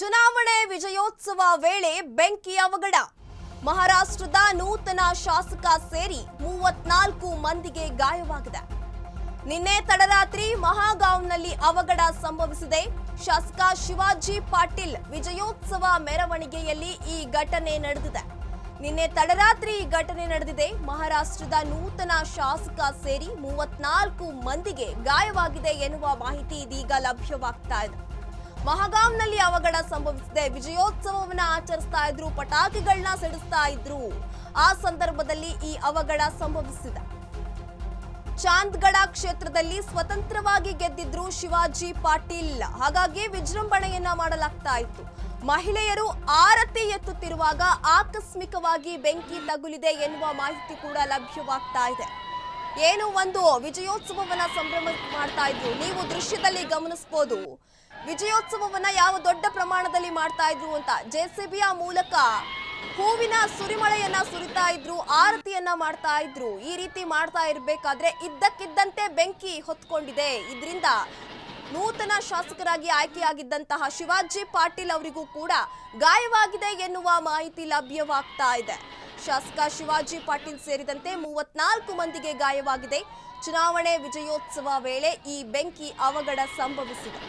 ಚುನಾವಣೆ ವಿಜಯೋತ್ಸವ ವೇಳೆ ಬೆಂಕಿ ಅವಘಡ. ಮಹಾರಾಷ್ಟ್ರದ ನೂತನ ಶಾಸಕ ಸೇರಿ 34 ಮಂದಿಗೆ ಗಾಯವಾಗಿದೆ. ನಿನ್ನೆ ತಡರಾತ್ರಿ ಮಹಾಗಾಂವ್ನಲ್ಲಿ ಅವಘಡ ಸಂಭವಿಸಿದೆ. ಶಾಸಕ ಶಿವಾಜಿ ಪಾಟೀಲ್ ವಿಜಯೋತ್ಸವ ಮೆರವಣಿಗೆಯಲ್ಲಿ ಈ ಘಟನೆ ನಡೆದಿದೆ. ನಿನ್ನೆ ತಡರಾತ್ರಿ ಈ ಘಟನೆ ನಡೆದಿದೆ. ಮಹಾರಾಷ್ಟ್ರದ ನೂತನ ಶಾಸಕ ಸೇರಿ 34 ಮಂದಿಗೆ ಗಾಯವಾಗಿದೆ ಎನ್ನುವ ಮಾಹಿತಿ ಇದೀಗ ಲಭ್ಯವಾಗ್ತಾ ಇದೆ. ಮಹಾಗಾಂವ್ನಲ್ಲಿ ಅವಘಡ ಸಂಭವಿಸಿದೆ. ವಿಜಯೋತ್ಸವವನ್ನ ಆಚರಿಸ್ತಾ ಇದ್ರು, ಪಟಾಕಿಗಳನ್ನ ಸಿಡಿಸ್ತಾ ಇದ್ರು. ಆ ಸಂದರ್ಭದಲ್ಲಿ ಈ ಅವಘಡ ಸಂಭವಿಸಿದೆ. ಚಾಂದ್ಗಢ ಕ್ಷೇತ್ರದಲ್ಲಿ ಸ್ವತಂತ್ರವಾಗಿ ಗೆದ್ದಿದ್ರು ಶಿವಾಜಿ ಪಾಟೀಲ್. ಹಾಗಾಗಿ ವಿಜೃಂಭಣೆಯನ್ನ ಮಾಡಲಾಗ್ತಾ ಇತ್ತು. ಮಹಿಳೆಯರು ಆರತಿ ಎತ್ತುತ್ತಿರುವಾಗ ಆಕಸ್ಮಿಕವಾಗಿ ಬೆಂಕಿ ತಗುಲಿದೆ ಎನ್ನುವ ಮಾಹಿತಿ ಕೂಡ ಲಭ್ಯವಾಗ್ತಾ ಇದೆ. ಏನು ಒಂದು ವಿಜಯೋತ್ಸವವನ್ನ ಸಂಭ್ರಮ ಮಾಡ್ತಾ ಇದ್ರು. ನೀವು ದೃಶ್ಯದಲ್ಲಿ ಗಮನಿಸಬಹುದು ವಿಜಯೋತ್ಸವವನ್ನ ಯಾವ ದೊಡ್ಡ ಪ್ರಮಾಣದಲ್ಲಿ ಮಾಡ್ತಾ ಇದ್ರು ಅಂತ. ಜೆಸಿಬಿಯ ಮೂಲಕ ಹೂವಿನ ಸುರಿಮಳೆಯನ್ನ ಸುರಿತಾ ಇದ್ರು, ಆರತಿಯನ್ನ ಮಾಡ್ತಾ ಇದ್ರು. ಈ ರೀತಿ ಮಾಡ್ತಾ ಇರಬೇಕಾದ್ರೆ ಇದ್ದಕ್ಕಿದ್ದಂತೆ ಬೆಂಕಿ ಹೊತ್ಕೊಂಡಿದೆ. ಇದರಿಂದ ನೂತನ ಶಾಸಕರಾಗಿ ಆಯ್ಕೆಯಾಗಿದ್ದಂತಹ ಶಿವಾಜಿ ಪಾಟೀಲ್ ಅವರಿಗೂ ಕೂಡ ಗಾಯವಾಗಿದೆ ಎನ್ನುವ ಮಾಹಿತಿ ಲಭ್ಯವಾಗ್ತಾ ಇದೆ. ಶಾಸಕ ಶಿವಾಜಿ ಪಾಟೀಲ್ ಸೇರಿದಂತೆ 34 ಮಂದಿಗೆ ಗಾಯವಾಗಿದೆ. ಚುನಾವಣೆ ವಿಜಯೋತ್ಸವ ವೇಳೆ ಈ ಬೆಂಕಿ ಅವಘಡ ಸಂಭವಿಸಿದೆ.